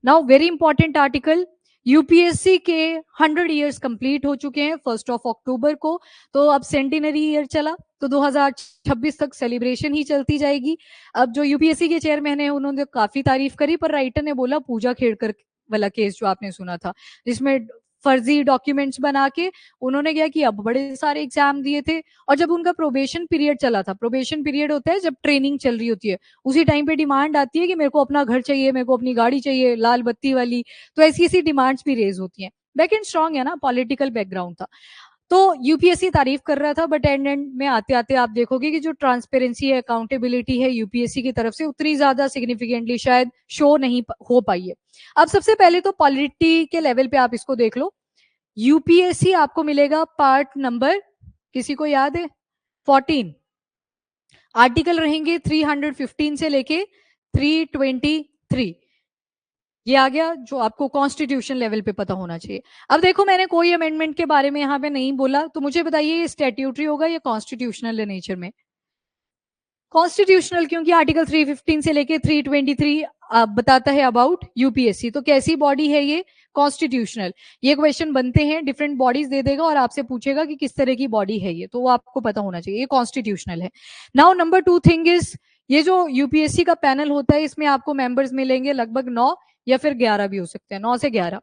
Now very important article, UPSC के 100 years complete हो चुके हैं 1 अक्टूबर को, तो अब सेंटिनरी ईयर चला, तो 2026 तक सेलिब्रेशन ही चलती जाएगी। अब जो यूपीएससी के चेयरमैन है उन्होंने काफी तारीफ करी, पर राइटर ने बोला पूजा खेड़कर वाला केस जो आपने सुना था, जिसमें फर्जी डॉक्यूमेंट्स बना के उन्होंने क्या किया, बड़े सारे एग्जाम दिए थे, और जब उनका प्रोबेशन पीरियड चला था, प्रोबेशन पीरियड होता है जब ट्रेनिंग चल रही होती है, उसी टाइम पे डिमांड आती है कि मेरे को अपना घर चाहिए, मेरे को अपनी गाड़ी चाहिए लाल बत्ती वाली, तो ऐसी ऐसी डिमांड्स भी रेज होती हैं। बैकएंड स्ट्रांग है ना, पॉलिटिकल बैकग्राउंड था, तो यूपीएससी तारीफ कर रहा था, बट एंड में आते आते आप देखोगे कि जो ट्रांसपेरेंसी है, अकाउंटेबिलिटी है यूपीएससी की तरफ से, उतनी ज्यादा सिग्निफिकेंटली शायद शो नहीं हो पाई है। अब सबसे पहले तो पॉलिटी के लेवल पे आप इसको देख लो, यूपीएससी आपको मिलेगा पार्ट नंबर, किसी को याद है, 14, आर्टिकल रहेंगे 315 से लेके 323, ये आ गया जो आपको कॉन्स्टिट्यूशन लेवल पे पता होना चाहिए। अब देखो मैंने कोई अमेंडमेंट के बारे में यहाँ पे नहीं बोला, तो मुझे बताइए ये स्टैट्यूटरी होगा या कॉन्स्टिट्यूशनल नेचर में? कॉन्स्टिट्यूशनल, क्योंकि आर्टिकल 315 से लेके 323 बताता है अबाउट यूपीएससी, तो कैसी बॉडी है ये? कॉन्स्टिट्यूशनल। ये क्वेश्चन बनते हैं, डिफरेंट बॉडीज दे देगा और आपसे पूछेगा कि किस तरह की बॉडी है ये, तो वो आपको पता होना चाहिए, ये कॉन्स्टिट्यूशनल है। नाउ नंबर 2 थिंग इज, ये जो यूपीएससी का पैनल होता है इसमें आपको मेंबर्स मिलेंगे लगभग 9 या फिर 11 भी हो सकते हैं, 9 से 11।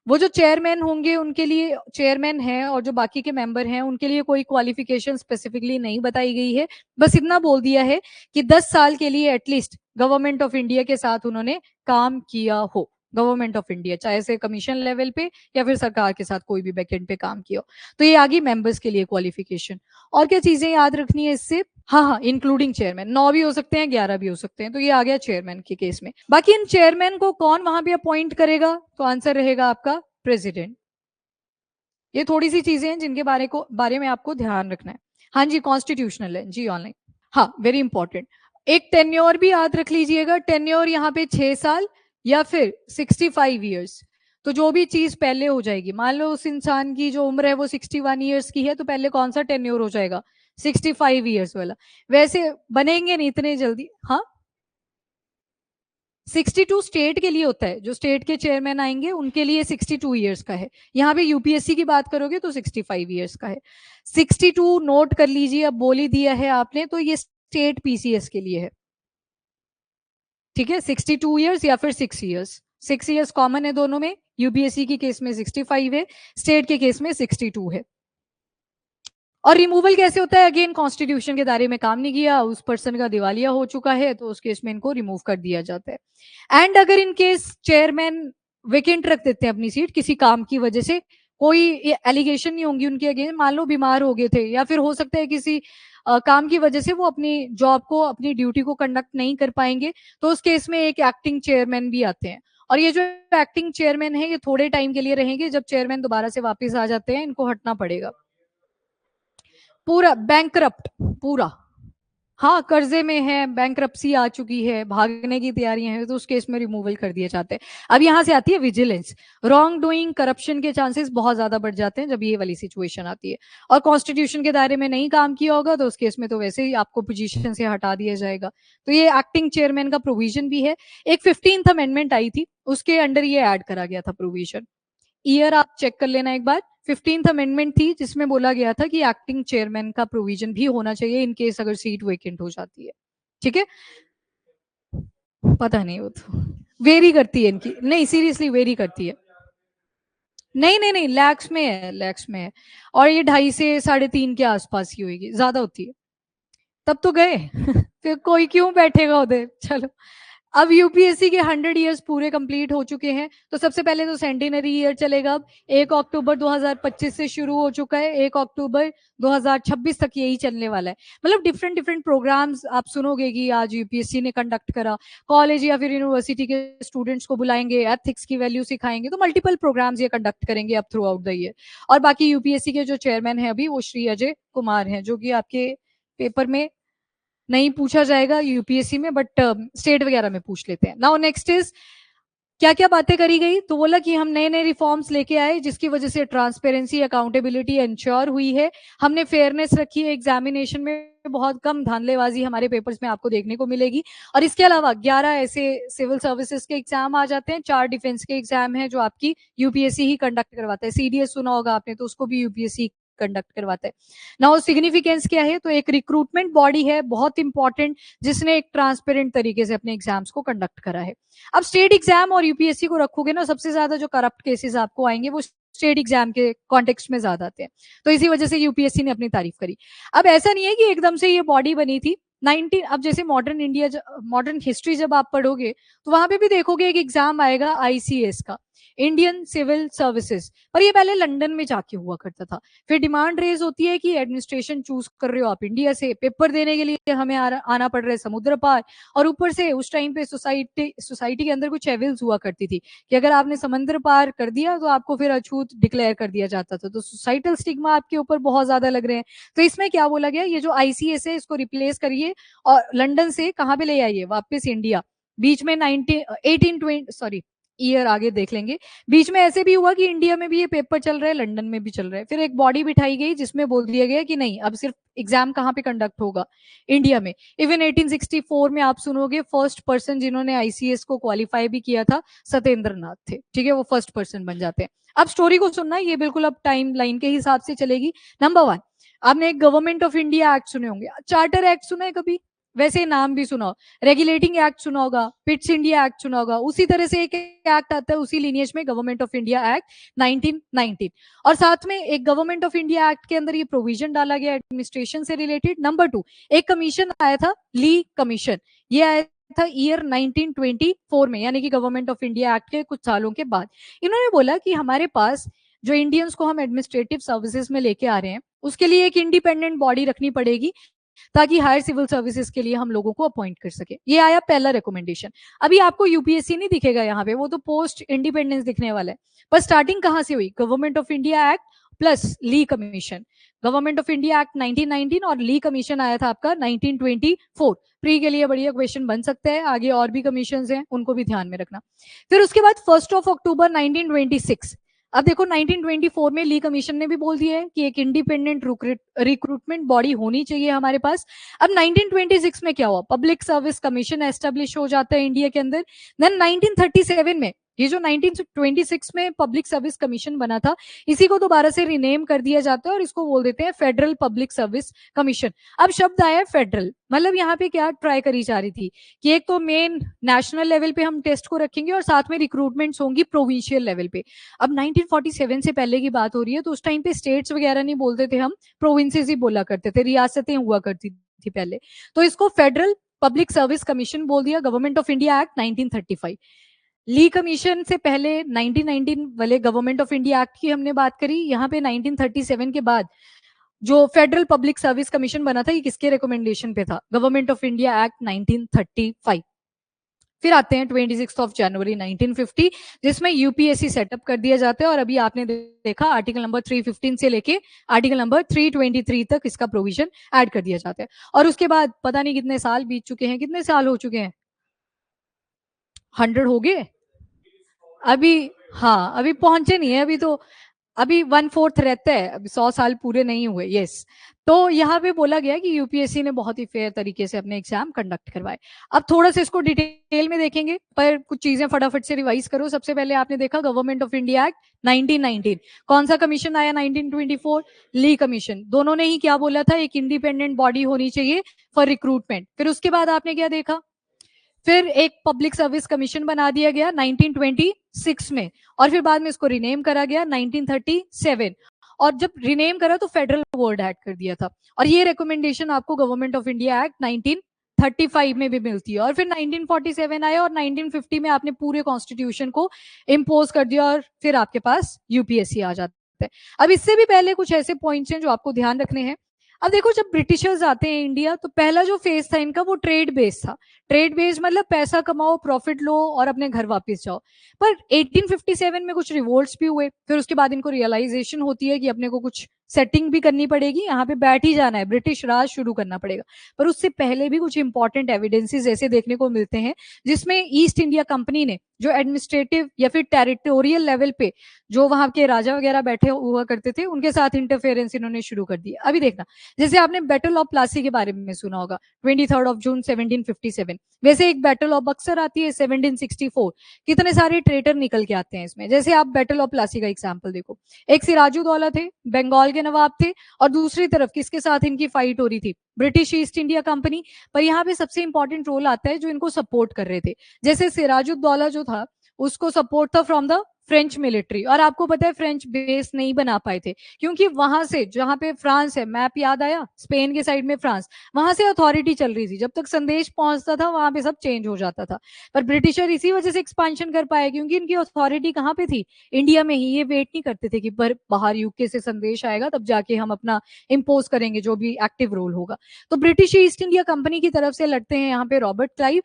वो जो चेयरमैन होंगे उनके लिए, चेयरमैन है और जो बाकी के मेंबर हैं उनके लिए कोई क्वालिफिकेशन स्पेसिफिकली नहीं बताई गई है, बस इतना बोल दिया है कि 10 साल के लिए एटलीस्ट गवर्नमेंट ऑफ इंडिया के साथ उन्होंने काम किया हो, गवर्नमेंट ऑफ इंडिया, चाहे से कमीशन लेवल पे या फिर सरकार के साथ कोई भी बैकएंड पे काम किया हो, तो ये आ गई मेंबर्स के लिए क्वालिफिकेशन। और क्या चीजें याद रखनी है इससे? हाँ, इंक्लूडिंग चेयरमैन, 9 भी हो सकते हैं, 11 भी हो सकते हैं, तो ये आ गया चेयरमैन के केस में। बाकी इन चेयरमैन को कौन वहां पे अपॉइंट करेगा? तो आंसर रहेगा आपका प्रेसिडेंट। ये थोड़ी सी चीजें हैं जिनके बारे में आपको ध्यान रखना है। हाँ जी, कॉन्स्टिट्यूशनल है जी, ऑनलाइन। हाँ, वेरी इंपॉर्टेंट। एक टेन्योर भी याद रख लीजिएगा, टेन्योर यहाँ पे 6 साल या फिर 65 ईयर्स, तो जो भी चीज पहले हो जाएगी, मान लो उस इंसान की जो उम्र है वो 61 ईयर्स की है, तो पहले कौन सा टेन्योर हो जाएगा? 65 ईयर्स वाला। वैसे बनेंगे नहीं इतने जल्दी। हाँ, 62 स्टेट के लिए होता है, जो स्टेट के चेयरमैन आएंगे उनके लिए 62 ईयर्स का है। यहाँ पे यूपीएससी की बात करोगे तो 65 ईयर्स का है। 62 नोट कर लीजिए, अब बोल ही दिया है आपने, तो ये स्टेट पीसीएस के लिए है, ठीक है? 62 ईयर्स या फिर 6 ईयर्स, 6 ईयर्स कॉमन है दोनों में, यूपीएससी के केस में 65 है, स्टेट के केस में 62 है। और रिमूवल कैसे होता है? अगेन, कॉन्स्टिट्यूशन के दायरे में काम नहीं किया, उस पर्सन का दिवालिया हो चुका है, तो उस केस में इनको रिमूव कर दिया जाता है। एंड अगर इन केस चेयरमैन वेकेंट रख देते हैं अपनी सीट किसी काम की वजह से, कोई एलिगेशन नहीं होंगी उनके अगेंस्ट, मान लो बीमार हो गए थे या फिर हो सकता है किसी काम की वजह से वो अपनी जॉब को, अपनी ड्यूटी को कंडक्ट नहीं कर पाएंगे, तो उस केस में एक एक्टिंग चेयरमैन भी आते हैं। और ये जो एक्टिंग चेयरमैन है ये थोड़े टाइम के लिए रहेंगे, जब चेयरमैन दोबारा से वापस आ जाते हैं इनको हटना पड़ेगा। पूरा बैंकरप्ट, पूरा, हाँ, कर्जे में है, बैंकरप्सी आ चुकी है, भागने की तैयारियां हैं, तो उस केस में रिमूवल कर दिए जाते हैं। अब यहां से आती है विजिलेंस, रॉन्ग डूइंग, करप्शन के चांसेस बहुत ज्यादा बढ़ जाते हैं जब ये वाली सिचुएशन आती है। और कॉन्स्टिट्यूशन के दायरे में नहीं काम किया होगा तो उस केस में तो वैसे ही आपको पोजीशन से हटा दिया जाएगा। तो ये एक्टिंग चेयरमैन का प्रोविजन भी है। एक 15th अमेंडमेंट आई थी, उसके अंडर ये ऐड करा गया था प्रोविजन। ईयर आप चेक कर लेना एक बार, 15th अमेंडमेंट थी जिसमें बोला गया था कि एक्टिंग चेयरमैन का प्रोविजन भी होना चाहिए इन केस अगर सीट वेकेंट हो जाती है, ठीक है? पता नहीं, वो तो वेरी करती है इनकी, नहीं सीरियसली वेरी करती है। नहीं नहीं नहीं, लैक्स में है, लैक्स में है, और ये 2.5 से 3.5 के आसपास ही होगी, ज्यादा होती है। तब तो गए फिर कोई क्यों बैठेगा उधर। चलो, अब यूपीएससी के 100 ईयर्स पूरे कंप्लीट हो चुके हैं, तो सबसे पहले तो सेंटिनरी ईयर चलेगा। अब 1 अक्टूबर 2025 से शुरू हो चुका है, 1 अक्टूबर 2026 तक यही चलने वाला है। मतलब डिफरेंट डिफरेंट प्रोग्राम्स आप सुनोगे कि आज यूपीएससी ने कंडक्ट करा, कॉलेज या फिर यूनिवर्सिटी के स्टूडेंट्स को बुलाएंगे, एथिक्स की वैल्यू सिखाएंगे, तो मल्टीपल प्रोग्राम्स ये कंडक्ट करेंगे अब थ्रू आउट द ईयर। और बाकी यूपीएससी के जो चेयरमैन है अभी वो श्री अजय कुमार हैं, जो कि आपके पेपर में नहीं पूछा जाएगा यूपीएससी में, बट स्टेट वगैरह में पूछ लेते हैं। नाउ नेक्स्ट इज क्या क्या बातें करी गई, तो बोला कि हम नए नए रिफॉर्म्स लेके आए जिसकी वजह से ट्रांसपेरेंसी अकाउंटेबिलिटी इंश्योर हुई है, हमने फेयरनेस रखी है, एग्जामिनेशन में बहुत कम धांधलेबाजी हमारे पेपर्स में आपको देखने को मिलेगी। और इसके अलावा 11 ऐसे सिविल सर्विसेज के एग्जाम आ जाते हैं, 4 डिफेंस के एग्जाम है जो आपकी यूपीएससी ही कंडक्ट करवाता है। सीडीएस सुना होगा आपने, तो उसको भी यूपीएससी कंडक्ट करवाता है। नाउ सिग्निफिकेंस क्या है, तो एक रिक्रूटमेंट बॉडी है बहुत इंपॉर्टेंट, जिसने एक ट्रांसपेरेंट तरीके से अपने एग्जाम्स को कंडक्ट करा है। अब स्टेट एग्जाम और यूपीएससी को रखोगे ना, सबसे ज्यादा जो करप्ट केसेस आपको आएंगे वो स्टेट एग्जाम के कॉन्टेक्स्ट में ज्यादा आते हैं, तो इसी वजह से यूपीएससी ने अपनी तारीफ करी। अब ऐसा नहीं है कि एकदम से ये बॉडी बनी थी 19, अब जैसे मॉडर्न इंडिया, मॉडर्न हिस्ट्री जब आप पढ़ोगे तो वहां पे भी देखोगे एक एग्जाम आएगा आईसीएस का, इंडियन सिविल सर्विसेज, पर ये पहले लंदन में जाके हुआ करता था। फिर डिमांड रेज होती है कि एडमिनिस्ट्रेशन चूज कर रहे हो आप इंडिया से, पेपर देने के लिए हमें आना पड़ रहा है समुद्र पार, और ऊपर से उस टाइम पे सोसाइटी के अंदर कुछ एविल्स हुआ करती थी कि अगर आपने समुद्र पार कर दिया तो आपको फिर अछूत डिक्लेयर कर दिया जाता था, तो सोसाइटल स्टिग्मा आपके ऊपर बहुत ज्यादा लग रहे हैं। तो इसमें क्या बोला गया, ये जो आईसीएस है इसको रिप्लेस करिए और लंदन से कहाँ पे ले आइए, वापस इंडिया। बीच में 1820 सॉरी ईयर आगे देख लेंगे, बीच में ऐसे भी हुआ कि इंडिया में भी ये पेपर चल रहा है, लंदन में भी चल रहा है। फिर एक बॉडी बिठाई गई जिसमें बोल दिया गया कि नहीं, अब सिर्फ एग्जाम कहाँ पे कंडक्ट होगा, इंडिया में। इवन 1864 में आप सुनोगे फर्स्ट पर्सन जिन्होंने आईसीएस को क्वालिफाई भी किया था सत्येंद्र नाथ थे, ठीक है, वो फर्स्ट पर्सन बन जाते हैं। अब स्टोरी को सुनना, ये बिल्कुल अब टाइम लाइन के हिसाब से चलेगी। नंबर 1, आपने एक गवर्नमेंट ऑफ इंडिया एक्ट सुने होंगे, चार्टर एक्ट सुना है कभी, वैसे नाम भी सुना, रेगुलेटिंग एक्ट सुना होगा, पिट्स इंडिया एक्ट सुना होगा, उसी तरह से एक एक्ट आता है उसी लीनियज में, गवर्नमेंट ऑफ इंडिया एक्ट 1919। और साथ में एक गवर्नमेंट ऑफ इंडिया एक्ट के अंदर ये प्रोविजन डाला गया एडमिनिस्ट्रेशन से रिलेटेड। नंबर 2, एक कमीशन आया था, ली कमीशन, ये आया था ईयर 1924 में, यानी कि गवर्नमेंट ऑफ इंडिया एक्ट के कुछ सालों के बाद। इन्होंने बोला कि हमारे पास जो इंडियंस को हम एडमिनिस्ट्रेटिव सर्विसेज में लेके आ रहे हैं, उसके लिए एक इंडिपेंडेंट बॉडी रखनी पड़ेगी ताकि हायर सिविल सर्विसेज के लिए हम लोगों को अपॉइंट कर सके। ये आया पहला रिकमेंडेशन। अभी आपको यूपीएससी नहीं दिखेगा यहाँ पे, वो तो पोस्ट इंडिपेंडेंस दिखने वाला है, पर स्टार्टिंग कहां से हुई, government of India act plus Lee commission. Government of India act 1919 और ली कमीशन आया था आपका 1924। प्री के लिए बढ़िया क्वेश्चन बन सकता है, आगे और भी कमीशन हैं उनको भी ध्यान में रखना। फिर उसके बाद 1 अक्टूबर 1926, अब देखो 1924 में ली कमीशन ने भी बोल दिया है कि एक इंडिपेंडेंट रिक्रूटमेंट बॉडी होनी चाहिए हमारे पास। अब 1926 में क्या हुआ, पब्लिक सर्विस कमीशन एस्टेब्लिश हो जाता है इंडिया के अंदर। देन 1937 में ये जो 1926 में पब्लिक सर्विस कमीशन बना था, इसी को दोबारा से रिनेम कर दिया जाता है और इसको बोल देते हैं फेडरल पब्लिक सर्विस कमीशन। अब शब्द आया है फेडरल, मतलब यहाँ पे क्या ट्राई करी जा रही थी कि एक तो मेन नेशनल लेवल पे हम टेस्ट को रखेंगे और साथ में रिक्रूटमेंट्स होंगी प्रोविंशियल लेवल पे। अब 1947 से पहले की बात हो रही है, तो उस टाइम पे स्टेट्स वगैरह नहीं बोलते थे, हम प्रोविंसेस ही बोला करते थे, रियासतें हुआ करती थी पहले, तो इसको फेडरल पब्लिक सर्विस कमीशन बोल दिया। Government of India act 1935। Lee commission से पहले 1919 वाले गवर्नमेंट ऑफ इंडिया एक्ट की हमने बात करी, यहाँ पे 1937 के बाद जो फेडरल पब्लिक सर्विस कमीशन बना था, ये किसके रिकमेंडेशन पे था, गवर्नमेंट ऑफ इंडिया एक्ट 1935। फिर आते हैं 26 जनवरी 1950, जिसमें यूपीएससी सेटअप कर दिया जाता है। और अभी आपने देखा आर्टिकल नंबर 315 से लेके आर्टिकल नंबर 323 तक इसका प्रोविजन ऐड कर दिया जाता है। और उसके बाद पता नहीं कितने साल बीत चुके हैं, कितने साल हो चुके हैं, 100 हो गए अभी, हाँ अभी पहुंचे नहीं है, अभी तो अभी 1/4 रहता है, अभी 100 साल पूरे नहीं हुए। यस, तो यहाँ पे बोला गया कि यूपीएससी ने बहुत ही फेयर तरीके से अपने एग्जाम कंडक्ट करवाए। अब थोड़ा सा इसको डिटेल में देखेंगे, पर कुछ चीजें फटाफट से रिवाइज करो। सबसे पहले आपने देखा गवर्नमेंट ऑफ इंडिया एक्ट 1919, कौन सा कमीशन आया 1924, ली कमीशन। दोनों ने ही क्या बोला था, एक इंडिपेंडेंट बॉडी होनी चाहिए फॉर रिक्रूटमेंट। फिर उसके बाद आपने क्या देखा, फिर एक पब्लिक सर्विस कमीशन बना दिया गया 1926 में, और फिर बाद में इसको रिनेम करा गया 1937। और जब रिनेम करा तो फेडरल वर्ड ऐड कर दिया था। और ये रिकमेंडेशन आपको गवर्नमेंट ऑफ इंडिया एक्ट 1935 में भी मिलती है। और फिर 1947 आया और 1950 में आपने पूरे कॉन्स्टिट्यूशन को इम्पोज कर दिया, और फिर आपके पास यूपीएससी आ जाता है। अब इससे भी पहले कुछ ऐसे पॉइंट्स हैं जो आपको ध्यान रखने हैं। अब देखो, जब ब्रिटिशर्स आते हैं इंडिया, तो पहला जो फेज था इनका वो ट्रेड बेस्ड था। ट्रेड बेस्ड मतलब पैसा कमाओ, प्रॉफिट लो और अपने घर वापस जाओ। पर 1857 में कुछ रिवोल्ट्स भी हुए, फिर उसके बाद इनको रियलाइजेशन होती है कि अपने को कुछ सेटिंग भी करनी पड़ेगी, यहाँ पे बैठ ही जाना है, ब्रिटिश राज शुरू करना पड़ेगा। पर उससे पहले भी कुछ इंपॉर्टेंट एविडेंसेस ऐसे देखने को मिलते हैं जिसमें ईस्ट इंडिया कंपनी ने जो एडमिनिस्ट्रेटिव या फिर टेरिटोरियल लेवल पे जो वहां के राजा वगैरह बैठे हुआ करते थे उनके साथ इंटरफेरेंस इन्होंने शुरू कर दिया। अभी देखना, जैसे आपने बैटल ऑफ प्लासी के बारे में सुना होगा, 23 जून 1757। वैसे एक बैटल ऑफ बक्सर आती है 1764। कितने सारे ट्रेटर निकल के आते हैं इसमें। जैसे आप बैटल ऑफ प्लासी का एग्जाम्पल देखो, एक सिराजुद्दौला थे, बंगाल के नवाब थे, और दूसरी तरफ किसके साथ इनकी फाइट हो रही थी, ब्रिटिश ईस्ट इंडिया कंपनी। पर यहाँ पे सबसे इंपॉर्टेंट रोल आता है जो इनको सपोर्ट कर रहे थे। जैसे सिराजुद्दौला जो था उसको सपोर्ट था फ्रॉम द फ्रेंच मिलिट्री, और आपको पता है फ्रेंच बेस नहीं बना पाए थे क्योंकि वहां से जहां पे फ्रांस है, मैप याद आया, स्पेन के साइड में फ्रांस, वहां से अथॉरिटी चल रही थी। जब तक संदेश पहुंचता था वहां पे सब चेंज हो जाता था। पर ब्रिटिशर इसी वजह से एक्सपांशन कर पाए क्योंकि इनकी अथॉरिटी कहाँ पे थी, इंडिया में ही। ये वेट नहीं करते थे कि बाहर यूके से संदेश आएगा तब जाके हम अपना इम्पोज करेंगे जो भी एक्टिव रोल होगा। तो ब्रिटिश ईस्ट इंडिया कंपनी की तरफ से लड़ते हैं यहाँ पे रॉबर्ट क्लाइव।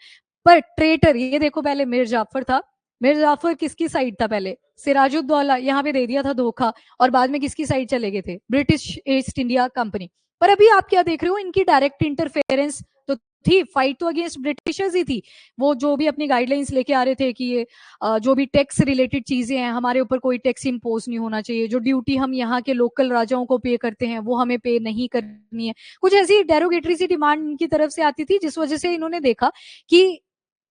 पर ट्रेटर ये देखो, पहले मीर जाफर था। मीर जाफर किसकी साइड था, पहले सिराजुद्दौला, यहाँ पे दे दिया था धोखा, और बाद में किसकी साइड चले गए थे, ब्रिटिश ईस्ट इंडिया कंपनी। पर अभी आप क्या देख रहे हो, इनकी डायरेक्ट इंटरफेरेंस तो थी, फाइट तो अगेंस्ट ब्रिटिशर्स ही थी। वो जो भी अपनी गाइडलाइंस लेके आ रहे थे कि ये जो भी टैक्स रिलेटेड चीजें हैं हमारे ऊपर कोई टैक्स इम्पोज नहीं होना चाहिए, जो ड्यूटी हम यहाँ के लोकल राजाओं को पे करते हैं वो हमें पे नहीं करनी है। कुछ ऐसी डेरोगेटरी सी डिमांड इनकी तरफ से आती थी जिस वजह से इन्होंने देखा कि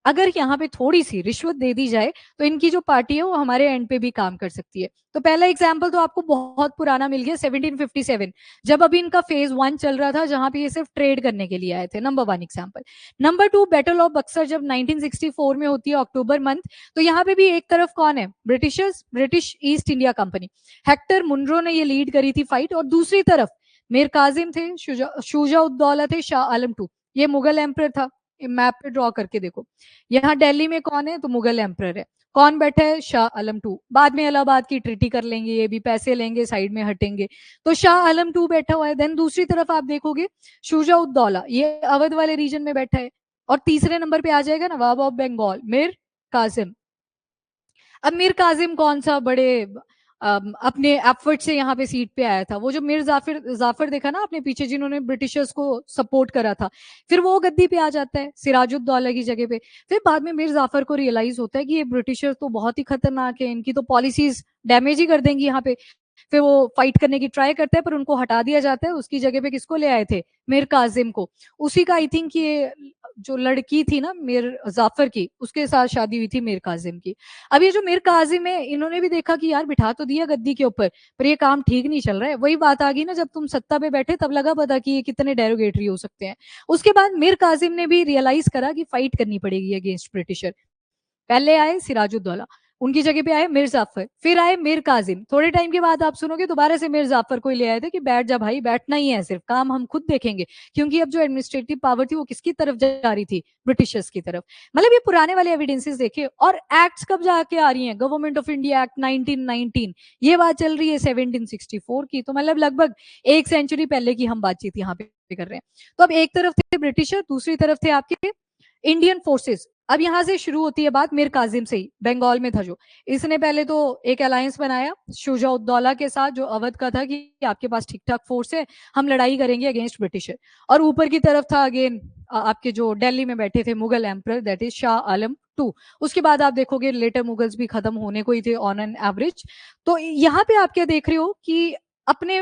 अगर यहाँ पे थोड़ी सी रिश्वत दे दी जाए तो इनकी जो पार्टी है वो हमारे एंड पे भी काम कर सकती है। तो पहला एग्जाम्पल तो आपको बहुत पुराना मिल गया, 1757, जब अभी इनका फेज 1 चल रहा था जहां पे ये सिर्फ ट्रेड करने के लिए आए थे। Number 1 example. Number 2, battle of Buxar जब 1964 में होती है, अक्टूबर मंथ, तो यहाँ पे भी एक तरफ कौन है, Britishers, British East India Company. Hector Munro ने ये लीड करी थी फाइट, और दूसरी तरफ मीर काजिम थे, शुजा उद्दौला थे, शाह आलम टू, ये मुगल एम्पर था। मैप पे ड्रॉ करके देखो, यहाँ दिल्ली में कौन है, तो मुगल एम्पर है। कौन बैठा है, शाह आलम टू। बाद में इलाहाबाद की ट्रीटी कर लेंगे, ये भी पैसे लेंगे, साइड में हटेंगे। तो शाह आलम टू बैठा हुआ है। देन दूसरी तरफ आप देखोगे शुजा उद्दौला, ये अवध वाले रीजन में बैठा है। और तीसरे नंबर पे आ जाएगा नवाब ऑफ बंगाल, मीर कासिम। अब मीर कासिम कौन सा बड़े अपने एफर्ट से यहाँ पे सीट पे आया था, वो जो मीर जाफर जाफर देखा ना आपने पीछे, जिन्होंने ब्रिटिशर्स को सपोर्ट करा था, फिर वो गद्दी पे आ जाता है सिराजुद्दौला की जगह पे। फिर बाद में मीर जाफर को रियलाइज होता है कि ये ब्रिटिशर्स तो बहुत ही खतरनाक है, इनकी तो पॉलिसीज डैमेज ही कर देंगी यहाँ पे। फिर वो फाइट करने की ट्राई करता है पर उनको हटा दिया जाता है। उसकी जगह पे किसको ले आए थे, मीर काजिम को। उसी का आई थिंक ये जो लड़की थी ना मीर जाफर की, उसके साथ शादी हुई थी मीर काजिम की। अब ये जो मीर काजिम है, इन्होंने भी देखा कि यार बिठा तो दिया गद्दी के ऊपर पर ये काम ठीक नहीं चल रहा है। वही बात आ गई ना, जब तुम सत्ता पे बैठे तब लगा पता कि ये कितने डेरोगेटरी हो सकते हैं। उसके बाद मीर काजिम ने भी रियलाइज करा कि फाइट करनी पड़ेगी अगेंस्ट ब्रिटिशर। पहले आए सिराजुद्दौला, उनकी जगह पे आए मीर जाफर, फिर आए मीर काजिम। थोड़े टाइम के बाद आप सुनोगे दोबारा से मीर जाफर को ले आए थे कि बैठ जा भाई, बैठना ही है, सिर्फ काम हम खुद देखेंगे। क्योंकि अब जो एडमिनिस्ट्रेटिव पावर थी वो किसकी तरफ जा रही थी, ब्रिटिशर्स की तरफ। मतलब ये पुराने वाले एविडेंसेस देखे। और एक्ट्स कब जाके आ रही हैं, गवर्नमेंट ऑफ इंडिया एक्ट 1919, ये बात चल रही है 1764 की। तो मतलब लगभग 1 सेंचुरी पहले की हम बातचीत यहाँ पे कर रहे हैं। तो अब एक तरफ थे ब्रिटिशर, दूसरी तरफ थे आपके इंडियन फोर्सेस। अब यहां से शुरू होती है बात मीर काजिम से ही, बंगाल में था जो। इसने पहले तो एक अलायंस बनाया शुजा उद्दौला के साथ जो अवध का था कि आपके पास ठीक ठाक फोर्स है, हम लड़ाई करेंगे अगेंस्ट ब्रिटिशर। और ऊपर की तरफ था अगेन आपके जो दिल्ली में बैठे थे Mughal emperor, that is Shah Alam two. उसके बाद आप देखोगे लेटर मुगल्स भी खत्म होने को ही थे ऑन एन एवरेज। तो यहाँ पे आप क्या देख रहे हो कि अपने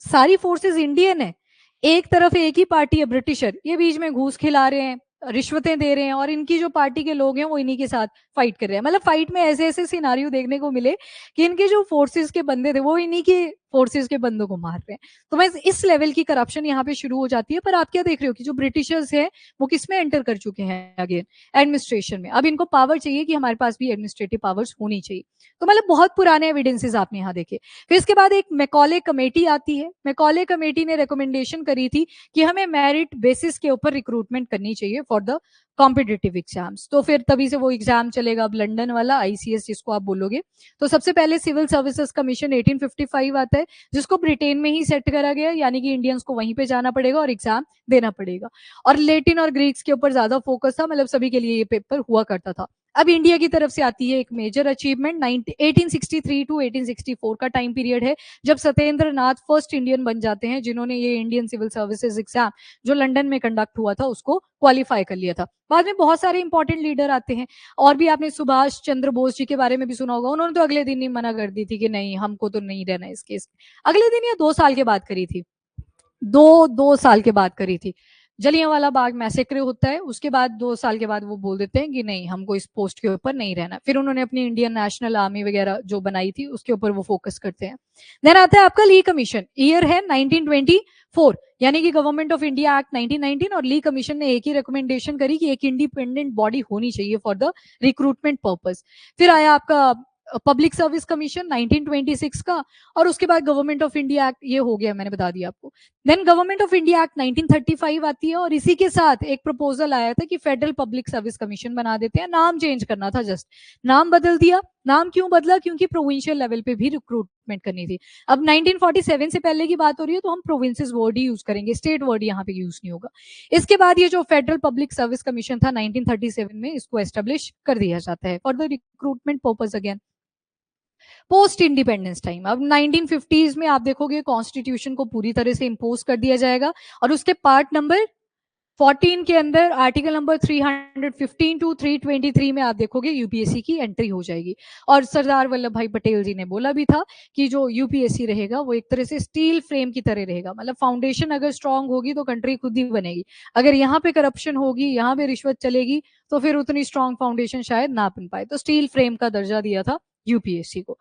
सारी फोर्सेस इंडियन है, एक तरफ एक ही पार्टी है ब्रिटिशर, ये बीच में घूस खिला रहे हैं, रिश्वतें दे रहे हैं, और इनकी जो पार्टी के लोग हैं वो इन्हीं के साथ फाइट कर रहे हैं। मतलब फाइट में ऐसे ऐसे सिनारियो देखने को मिले कि इनके जो फोर्सेस के बंदे थे वो इन्हीं के फोर्सेस के बंदों को मार रहे हैं। तो मैं इस लेवल की करप्शन यहाँ पे शुरू हो जाती है। पर आप क्या देख रहे हो कि जो ब्रिटिशर्स हैं वो किस में एंटर कर चुके हैं, अगेन एडमिनिस्ट्रेशन में। अब इनको पावर चाहिए कि हमारे पास भी एडमिनिस्ट्रेटिव पावर्स होनी चाहिए। तो मतलब बहुत पुराने एविडेंसेस आपने यहाँ देखे। फिर इसके बाद एक मैकॉले कमेटी आती है। मैकॉले कमेटी ने रिकमेंडेशन करी थी कि हमें मेरिट बेसिस के ऊपर रिक्रूटमेंट करनी चाहिए फॉर द कॉम्पिटेटिव एग्जाम्स। तो फिर तभी से वो एग्जाम चलेगा अब लंदन वाला, आईसीएस जिसको आप बोलोगे। तो सबसे पहले सिविल सर्विसेज कमीशन 1855 आता है, जिसको ब्रिटेन में ही सेट करा गया, यानी कि इंडियंस को वहीं पे जाना पड़ेगा और एग्जाम देना पड़ेगा। और लेटिन और ग्रीक्स के ऊपर ज्यादा फोकस था, मतलब सभी के लिए ये पेपर हुआ करता था। अब इंडिया की तरफ से आती है एक मेजर अचीवमेंट, 1863 टू 1864 का टाइम पीरियड है, जब सत्येंद्र नाथ फर्स्ट इंडियन बन जाते हैं जिन्होंने ये इंडियन सिविल सर्विसेज एग्जाम जो लंदन में कंडक्ट हुआ था उसको क्वालिफाई कर लिया था। बाद में बहुत सारे इंपॉर्टेंट लीडर आते हैं, और भी आपने सुभाष चंद्र बोस जी के बारे में भी सुना होगा, उन्होंने तो अगले दिन ही मना कर दी थी कि नहीं हमको तो नहीं रहना इस केस, अगले दिन या 2 साल के बाद करी थी, दो साल के बाद करी थी। जलियांवाला बाग मैसेक्रे होता है, उसके बाद 2 साल के बाद वो बोल देते हैं कि नहीं हमको इस पोस्ट के ऊपर नहीं रहना, फिर उन्होंने अपनी इंडियन नेशनल आर्मी वगैरह जो बनाई थी उसके ऊपर वो फोकस करते हैं। देन आता है आपका ली कमीशन, ईयर है 1924, यानी कि गवर्नमेंट ऑफ इंडिया एक्ट 1919, और ली कमीशन ने एक ही रिकमेंडेशन करी कि एक इंडिपेंडेंट बॉडी होनी चाहिए फॉर द रिक्रूटमेंट पर्पज। फिर आया आपका पब्लिक सर्विस कमीशन 1926 का, और उसके बाद गवर्नमेंट ऑफ इंडिया एक्ट, ये हो गया मैंने बता दिया आपको। Then government of India act 1935 आती है, और इसी के साथ एक प्रपोजल आया था कि फेडरल पब्लिक सर्विस कमीशन बना देते हैं, नाम चेंज करना था, जस्ट नाम बदल दिया। नाम क्यों बदला? क्योंकि प्रोविंशियल लेवल पे भी रिक्रूटमेंट करनी थी। अब 1947 से पहले की बात हो रही है तो हम प्रोविंसेस वर्ड ही यूज करेंगे, स्टेट वर्ड यहाँ पे यूज नहीं होगा। इसके बाद ये जो फेडरल पब्लिक सर्विस कमीशन था 1937 में, इसको एस्टेब्लिश कर दिया जाता है for the recruitment purpose again. Post independence time, अब 1950s में आप देखोगे कॉन्स्टिट्यूशन को पूरी तरह से इम्पोज कर दिया जाएगा, और उसके पार्ट नंबर 14 के अंदर आर्टिकल नंबर 315 टू 323 में आप देखोगे यूपीएससी की एंट्री हो जाएगी। और सरदार वल्लभ भाई पटेल जी ने बोला भी था कि जो यूपीएससी रहेगा वो एक तरह से स्टील फ्रेम की तरह रहेगा, मतलब फाउंडेशन अगर स्ट्रांग होगी तो कंट्री खुद ही बनेगी, अगर यहाँ पे करप्शन होगी, यहाँ पे रिश्वत चलेगी, तो फिर उतनी स्ट्रांग फाउंडेशन शायद ना बन पाए, तो स्टील फ्रेम का दर्जा दिया था यूपीएससी को।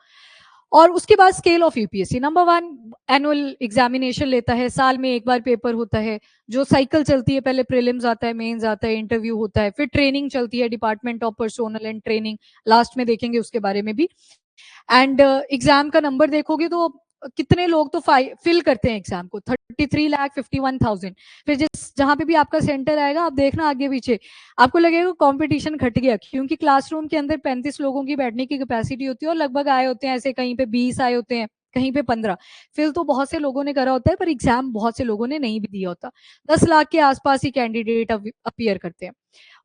और उसके बाद scale of UPSC, number 1 annual examination लेता है, साल में एक बार पेपर होता है, जो साइकिल चलती है, पहले प्रीलिम्स आता है, मेंस आता है, इंटरव्यू होता है, फिर ट्रेनिंग चलती है, Department of Personnel and training, last में देखेंगे उसके बारे में भी। एंड एग्जाम का नंबर देखोगे तो कितने लोग तो फिल करते हैं एग्जाम को, 33,51,000। फिर जिस जहां पे भी आपका सेंटर आएगा आप देखना आगे पीछे आपको लगेगा कंपटीशन घट गया, क्योंकि क्लासरूम के अंदर 35 लोगों की बैठने की कैपेसिटी होती है, और लगभग आए होते हैं ऐसे, कहीं पे 20 आए होते हैं, कहीं पे 15। फिल तो बहुत से लोगों ने करा होता है, पर एग्जाम बहुत से लोगों ने नहीं भी दिया होता, 10 लाख के आसपास ही कैंडिडेट अपीयर करते हैं।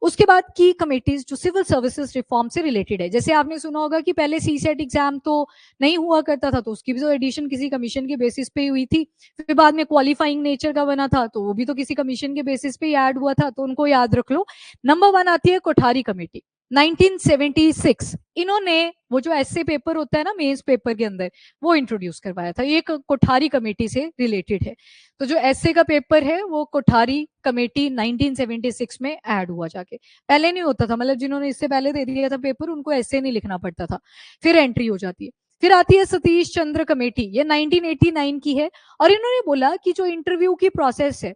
उसके बाद की कमेटीज जो सिविल सर्विसेज रिफॉर्म से रिलेटेड है, जैसे आपने सुना होगा कि पहले सी सेट एग्जाम तो नहीं हुआ करता था, तो उसकी भी तो एडिशन किसी कमीशन के बेसिस पे हुई थी, फिर बाद में क्वालिफाइंग नेचर का बना था तो वो भी तो किसी कमीशन के बेसिस पे ऐड हुआ था, तो उनको याद रख लो। नंबर 1 आती है कोठारी कमेटी, 1976। इन्होंने वो जो ऐसे पेपर होता है ना मेंस पेपर के अंदर, वो इंट्रोड्यूस करवाया था, ये कोठारी कमेटी से रिलेटेड है। तो जो ऐसे का पेपर है वो कोठारी कमेटी 1976 में ऐड हुआ जाके, पहले नहीं होता था, मतलब जिन्होंने इससे पहले दे दिया था पेपर उनको ऐसे नहीं लिखना पड़ता था, फिर एंट्री हो जाती है। फिर आती है सतीश चंद्र कमेटी, ये 1989 की है, और इन्होंने बोला कि जो इंटरव्यू की प्रोसेस है,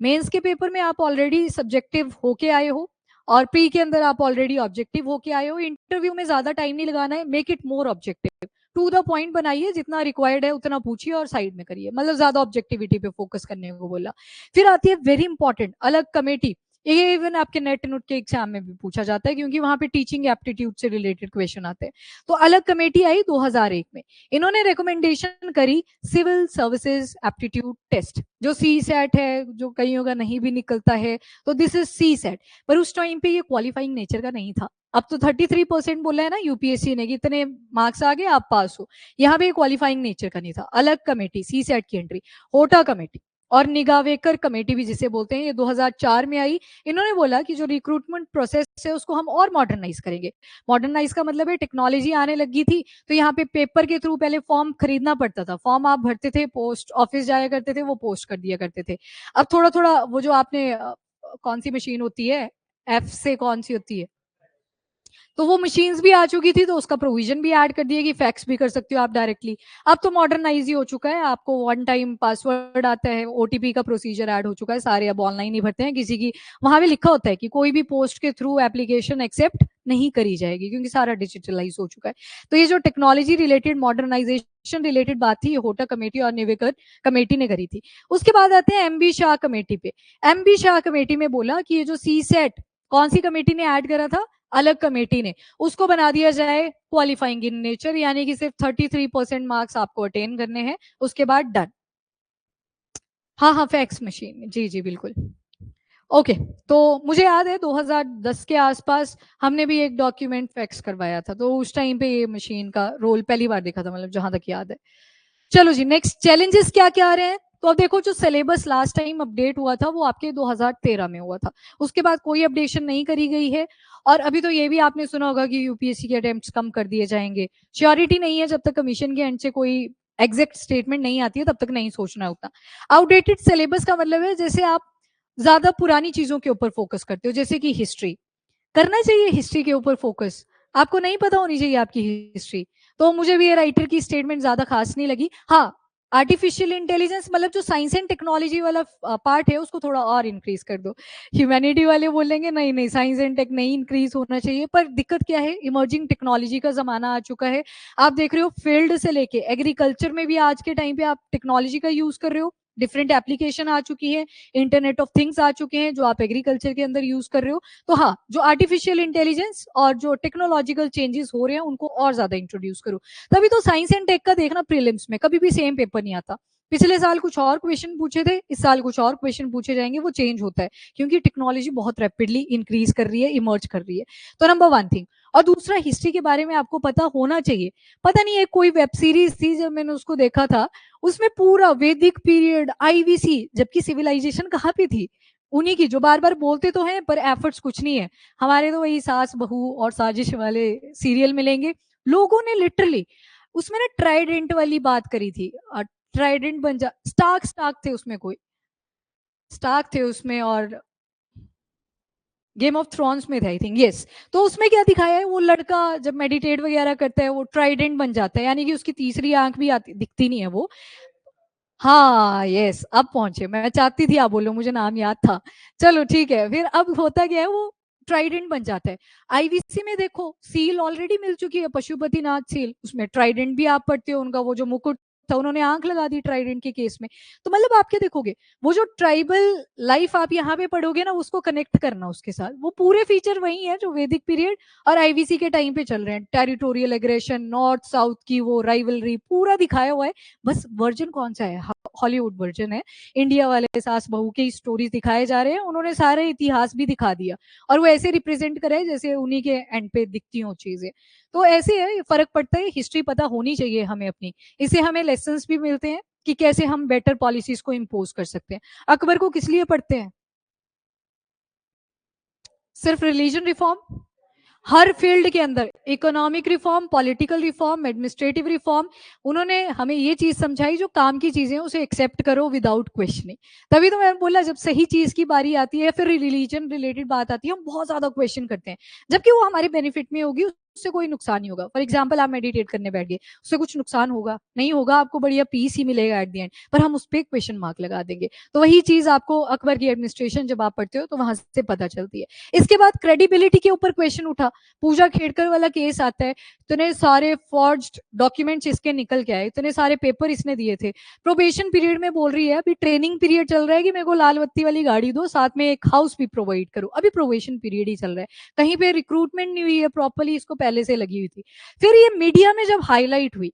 मेंस के पेपर में आप ऑलरेडी सब्जेक्टिव होके आए हो, और प्री के अंदर आप ऑलरेडी ऑब्जेक्टिव होके आए हो, इंटरव्यू में ज्यादा टाइम नहीं लगाना है, make it more objective, to the point बनाइए, जितना रिक्वायर्ड है उतना पूछिए और साइड में करिए, मतलब ज्यादा ऑब्जेक्टिविटी पे फोकस करने को बोला। फिर आती है वेरी इंपॉर्टेंट अलग कमेटी, ये इवन आपके नेट नोट के एग्जाम में भी पूछा जाता है, क्योंकि वहां पे टीचिंग एप्टीट्यूड से रिलेटेड क्वेश्चन आते हैं। तो अलग कमेटी आई 2001 में, इन्होंने रिकमेंडेशन करी सिविल सर्विसेज एप्टीट्यूड टेस्ट, जो सी सेट है, जो कईयों का नहीं भी निकलता है, तो दिस इज सी सेट, पर उस टाइम पे ये क्वालिफाइंग नेचर का नहीं था। अब तो 33% बोला है ना यूपीएससी ने कि इतने मार्क्स आ गए आप पास हो, यहाँ पे क्वालिफाइंग नेचर का नहीं था। अलग कमेटी सी सेट की एंट्री, होटा कमेटी और निगावेकर कमेटी भी जिसे बोलते हैं, ये 2004 में आई। इन्होंने बोला कि जो रिक्रूटमेंट प्रोसेस है उसको हम और मॉडर्नाइज करेंगे। मॉडर्नाइज का मतलब है टेक्नोलॉजी आने लगी थी, तो यहाँ पे पेपर के थ्रू पहले फॉर्म खरीदना पड़ता था, फॉर्म आप भरते थे, पोस्ट ऑफिस जाया करते थे, वो पोस्ट कर दिया करते थे। अब थोड़ा थोड़ा वो जो आपने कौन सी मशीन होती है, एफ से कौन सी होती है, तो वो मशीन्स भी आ चुकी थी, तो उसका प्रोविजन भी ऐड कर दिया कि फैक्स भी कर सकते हो आप डायरेक्टली। अब तो मॉडर्नाइज ही हो चुका है, आपको वन टाइम पासवर्ड आता है, ओटीपी का प्रोसीजर ऐड हो चुका है, सारे अब ऑनलाइन ही भरते हैं। किसी की वहां भी लिखा होता है कि कोई भी पोस्ट के थ्रू एप्लीकेशन एक्सेप्ट नहीं करी जाएगी, क्योंकि सारा डिजिटलाइज हो चुका है। तो ये जो टेक्नोलॉजी रिलेटेड मॉडर्नाइजेशन रिलेटेड बात थी, ये होटा कमेटी और निवेकर कमेटी ने करी थी। उसके बाद आते हैं एमबी शाह कमेटी पे। एमबी शाह कमेटी में बोला कि ये जो सी सेट कौन सी कमेटी ने ऐड करा था, अलग कमेटी ने, उसको बना दिया जाए क्वालिफाइंग इन नेचर, यानी कि सिर्फ 33% मार्क्स आपको अटेन करने हैं, उसके बाद डन। हाँ हाँ फैक्स मशीन, जी जी बिल्कुल। ओके तो मुझे याद है 2010 के आसपास हमने भी एक डॉक्यूमेंट फैक्स करवाया था, तो उस टाइम पे ये मशीन का रोल पहली बार देखा था, मतलब जहां तक याद है। चलो जी, नेक्स्ट चैलेंजेस क्या क्या आ रहे हैं। तो अब देखो, जो सिलेबस लास्ट टाइम अपडेट हुआ था वो आपके 2013 में हुआ था, उसके बाद कोई अपडेशन नहीं करी गई है। और अभी तो ये भी आपने सुना होगा कि यूपीएससी के अटेम्प्ट्स कम कर दिए जाएंगे। श्योरिटी नहीं है, जब तक कमीशन के एंड से कोई एग्जैक्ट स्टेटमेंट नहीं आती है तब तक नहीं सोचना होता। आउटडेटेड सिलेबस का मतलब है जैसे आप ज्यादा पुरानी चीजों के ऊपर फोकस करते हो, जैसे कि हिस्ट्री करना चाहिए, हिस्ट्री के ऊपर फोकस। आपको नहीं पता होनी चाहिए आपकी हिस्ट्री। तो मुझे भी ये राइटर की स्टेटमेंट ज्यादा खास नहीं लगी। हाँ, आर्टिफिशियल इंटेलिजेंस मतलब जो साइंस एंड टेक्नोलॉजी वाला पार्ट है उसको थोड़ा और इंक्रीज कर दो। ह्यूमैनिटी वाले बोलेंगे नहीं नहीं, साइंस एंड टेक नहीं इंक्रीज होना चाहिए, पर दिक्कत क्या है, इमर्जिंग टेक्नोलॉजी का जमाना आ चुका है। आप देख रहे हो फील्ड से लेके एग्रीकल्चर में भी आज के टाइम पे आप टेक्नोलॉजी का यूज कर रहे हो। डिफरेंट एप्लीकेशन आ चुकी है, इंटरनेट ऑफ थिंग्स आ चुके हैं जो आप एग्रीकल्चर के अंदर यूज कर रहे हो। तो हाँ, जो आर्टिफिशियल इंटेलिजेंस और जो टेक्नोलॉजिकल चेंजेस हो रहे हैं उनको और ज्यादा इंट्रोड्यूस करो। तभी तो साइंस एंड टेक का देखना, प्रीलिम्स में कभी भी सेम पेपर नहीं आता। पिछले साल कुछ और क्वेश्चन पूछे थे, इस साल कुछ और क्वेश्चन पूछे जाएंगे, वो चेंज होता है क्योंकि टेक्नोलॉजी बहुत रैपिडली इंक्रीज कर रही है, इमर्ज कर रही है। तो नंबर वन थिंग। और दूसरा, हिस्ट्री के बारे में आपको पता होना चाहिए। पता नहीं, एक कोई वेब सीरीज थी जब मैंने उसको देखा था, उसमें पूरा वैदिक पीरियड, आईवीसी, जबकि सिविलाइजेशन कहाँ पे थी, उन्हीं की, जो बार बार बोलते तो हैं पर एफर्ट्स कुछ नहीं है। हमारे तो वही सास बहू और साजिश वाले सीरियल मिलेंगे। लोगों ने लिटरली उसमें ना ट्राइडेंट वाली बात करी थी। ट्राइडेंट बन जा, स्टार्क स्टार्क थे उसमें, कोई स्टार्क थे उसमें, और गेम ऑफ थ्रोन्स में थे आई थिंक, यस। तो उसमें क्या दिखाया है, वो लड़का जब मेडिटेट वगैरह करता है वो ट्राइडेंट बन जाता है, यानी कि उसकी तीसरी आंख भी आती दिखती नहीं है वो। हाँ यस, अब पहुंचे, मैं चाहती थी आप बोलो, मुझे नाम याद था। चलो ठीक है, फिर अब होता क्या है, वो ट्राइडेंट बन जाता है। आईवीसी में देखो, सील ऑलरेडी मिल चुकी है, पशुपतिनाथ सील, उसमें ट्राइडेंट भी आप पढ़ते हो, उनका वो जो मुकुट था उन्होंने आंख लगा दी ट्राइडेंट के केस में। तो मतलब आप क्या देखोगे, वो जो ट्राइबल लाइफ आप यहाँ पे पढ़ोगे ना, उसको कनेक्ट करना उसके साथ, वो पूरे फीचर वही है जो वैदिक पीरियड और आईवीसी के टाइम पे चल रहे हैं। टेरिटोरियल एग्रेशन, नॉर्थ साउथ की वो राइवलरी, पूरा दिखाया हुआ है। बस वर्जन कौन सा है, हॉलीवुड वर्जन है। इंडिया वाले सास बहू की स्टोरीज दिखाए जा रहे हैं, उन्होंने सारे इतिहास भी दिखा दिया और वो ऐसे रिप्रेजेंट करे जैसे उन्हीं के एंड पे दिखती हो चीजें। तो ऐसे है, फर्क पड़ता है। हिस्ट्री पता होनी चाहिए हमें अपनी, इससे हमें लेसन भी मिलते हैं कि कैसे हम बेटर पॉलिसीज को इम्पोज कर सकते हैं। अकबर को किस लिए पढ़ते हैं, सिर्फ रिलीजन रिफॉर्म? हर फील्ड के अंदर, economic reform, political reform, administrative reform, उन्होंने हमें ये चीज समझाई, जो काम की चीजें उसे एक्सेप्ट करो विदाउट क्वेश्चनिंग। तभी तो मैंने बोला, जब सही चीज की बारी आती है, फिर रिलीजन रिलेटेड बात आती है, हम बहुत ज्यादा क्वेश्चन करते हैं, जबकि वो हमारे बेनिफिट में होगी, उससे कोई नुकसान नहीं होगा। फॉर एग्जाम्पल, आप मेडिटेट करने बैठ गए, उससे कुछ नुकसान होगा नहीं, होगा, आपको बढ़िया पीस ही मिलेगा एट द एंड, पर हम उस पर क्वेश्चन मार्क लगा देंगे। तो वही चीज आपको अकबर की एडमिनिस्ट्रेशन जब आप पढ़ते हो तो वहां से पता चलती है। इसके बाद क्रेडिबिलिटी के ऊपर क्वेश्चन उठा, पूजा खेड़कर वाला केस आता है, इतने सारे फॉर्ज्ड डॉक्यूमेंट्स इसके निकल के आए, इतने सारे पेपर इसने दिए थे। प्रोबेशन पीरियड में बोल रही है, अभी ट्रेनिंग पीरियड चल रहा है कि मेरे को लाल बत्ती वाली गाड़ी दो, साथ में एक हाउस भी प्रोवाइड करो, अभी प्रोबेशन पीरियड ही चल रहा है, कहीं पे रिक्रूटमेंट नहीं हुई है प्रॉपरली, इसको पहले से लगी हुई थी। फिर ये मीडिया में जब हाईलाइट हुई,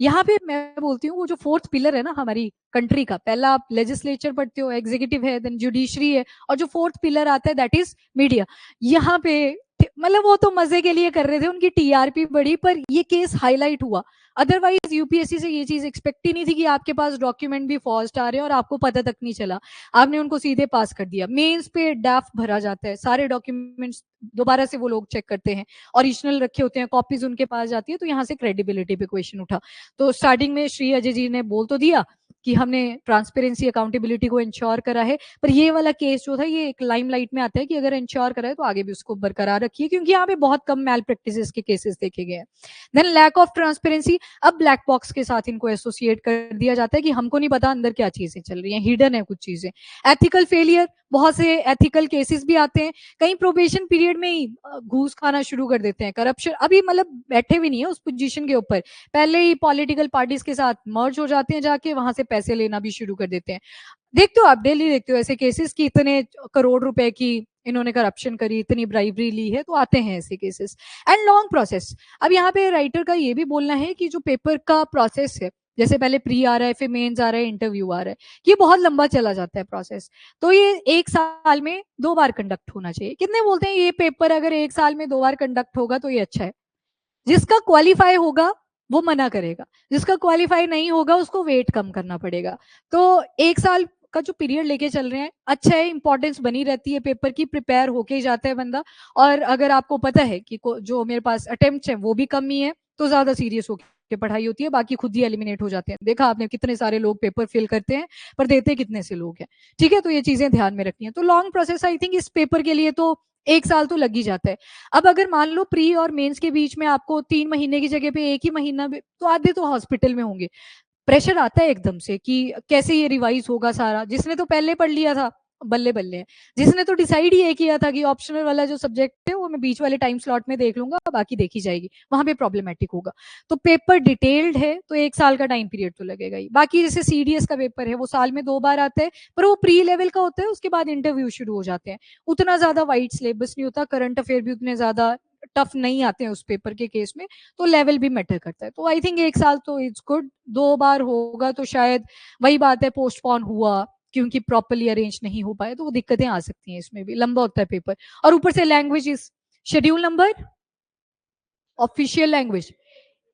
यहाँ पे मैं बोलती हूँ, वो जो फोर्थ पिलर है ना हमारी कंट्री का, पहला आप लेजिस्लेचर पढ़ते हो, एग्जीक्यूटिव है, देन जुडिशरी है, और जो फोर्थ पिलर आता है दैट इज मीडिया। यहाँ पे मतलब वो तो मजे के लिए कर रहे थे, उनकी टीआरपी बढ़ी, पर ये केस हाईलाइट हुआ। अदरवाइज यूपीएससी से ये चीज एक्सपेक्ट ही नहीं थी कि आपके पास डॉक्यूमेंट भी फॉर्स्ट आ रहे हैं और आपको पता तक नहीं चला, आपने उनको सीधे पास कर दिया। मेंस पे डैफ भरा जाता है, सारे डॉक्यूमेंट्स दोबारा से वो लोग चेक करते हैं, ओरिजिनल रखे होते हैं, कॉपीज उनके पास जाती है, तो यहाँ से क्रेडिबिलिटी पे क्वेश्चन उठा। तो स्टार्टिंग में श्री अजय जी ने बोल तो दिया कि हमने ट्रांसपेरेंसी अकाउंटेबिलिटी को इंश्योर करा है, पर ये वाला केस जो था ये एक लाइमलाइट में आता है कि अगर इंश्योर करा है तो आगे भी उसको बरकरार रखिए, क्योंकि यहाँ पे बहुत कम मैल प्रैक्टिसेस के केसेस देखे गए हैं। देन लैक ऑफ ट्रांसपेरेंसी, अब ब्लैक बॉक्स के साथ इनको एसोसिएट कर दिया जाता है कि हमको नहीं पता अंदर क्या चीजें चल रही हैं, हिडन है कुछ चीजें। एथिकल फेलियर, बहुत से एथिकल केसेस भी आते हैं, कहीं प्रोबेशन पीरियड में ही घूस खाना शुरू कर देते हैं, करप्शन, अभी मतलब बैठे भी नहीं है उस पोजीशन के ऊपर, पहले ही पॉलिटिकल पार्टीज के साथ मर्ज हो जाते हैं, जाके वहां से पैसे लेना भी शुरू कर देते हैं। देखते हो आप, डेली देखते हो ऐसे केसेस कि इतने करोड़ रुपए की इन्होंने करप्शन करी, इतनी ब्राइबरी ली है, तो आते हैं ऐसे केसेस। एंड लॉन्ग प्रोसेस, अब यहाँ पे राइटर का ये भी बोलना है कि जो पेपर का प्रोसेस है जैसे पहले प्री आ रहा है, फिर मेंस आ रहा है, इंटरव्यू आ रहा है, ये बहुत लंबा चला जाता है प्रोसेस। तो ये 1 साल में 2 बार कंडक्ट होना चाहिए। कितने बोलते हैं ये पेपर अगर 1 साल में 2 बार कंडक्ट होगा तो ये अच्छा है? जिसका क्वालिफाई होगा वो मना करेगा, जिसका क्वालिफाई नहीं होगा उसको वेट कम करना पड़ेगा। तो 1 साल का जो पीरियड लेके चल रहे हैं अच्छा है, इंपॉर्टेंस बनी रहती है पेपर की, प्रिपेयर होके ही जाता है बंदा। और अगर आपको पता है कि जो मेरे पास अटेम्प्ट है वो भी कम ही है, तो ज्यादा सीरियस होकर पढ़ाई होती है, बाकी खुद ही एलिमिनेट हो जाते हैं। देखा आपने कितने सारे लोग पेपर फिल करते हैं पर देते कितने से लोग हैं। ठीक है, तो ये चीजें ध्यान में रखनी है। तो लॉन्ग प्रोसेस आई थिंक इस पेपर के लिए तो 1 साल तो लग ही जाता है। अब अगर मान लो प्री और मेंस के बीच में आपको 3 महीने की जगह पे 1 ही महीना तो आधे तो हॉस्पिटल में होंगे। प्रेशर आता है एकदम से कि कैसे ये रिवाइज होगा सारा। जिसने तो पहले पढ़ लिया था बल्ले बल्ले है, जिसने तो डिसाइड ही ये किया था कि ऑप्शनल वाला जो सब्जेक्ट है वो मैं बीच वाले टाइम स्लॉट में देख लूंगा, बाकी देखी जाएगी, वहां पे प्रॉब्लमेटिक होगा। तो पेपर डिटेल्ड है तो 1 साल का टाइम पीरियड तो लगेगा ही। बाकी जैसे सीडीएस का पेपर है वो साल में 2 बार आता है, पर वो प्री लेवल का होता है, उसके बाद इंटरव्यू शुरू हो जाते हैं। उतना ज्यादा वाइड सिलेबस नहीं होता, करंट अफेयर भी उतने ज्यादा टफ नहीं आते हैं उस पेपर के केस में, तो लेवल भी मैटर करता है। तो आई थिंक 1 साल तो इट्स गुड। 2 बार होगा तो शायद वही बात है, पोस्टपोन हुआ क्योंकि प्रॉपरली अरेंज नहीं हो पाए, तो वो दिक्कतें आ सकती हैं। इसमें भी लंबा होता है पेपर, और ऊपर से language is schedule number official language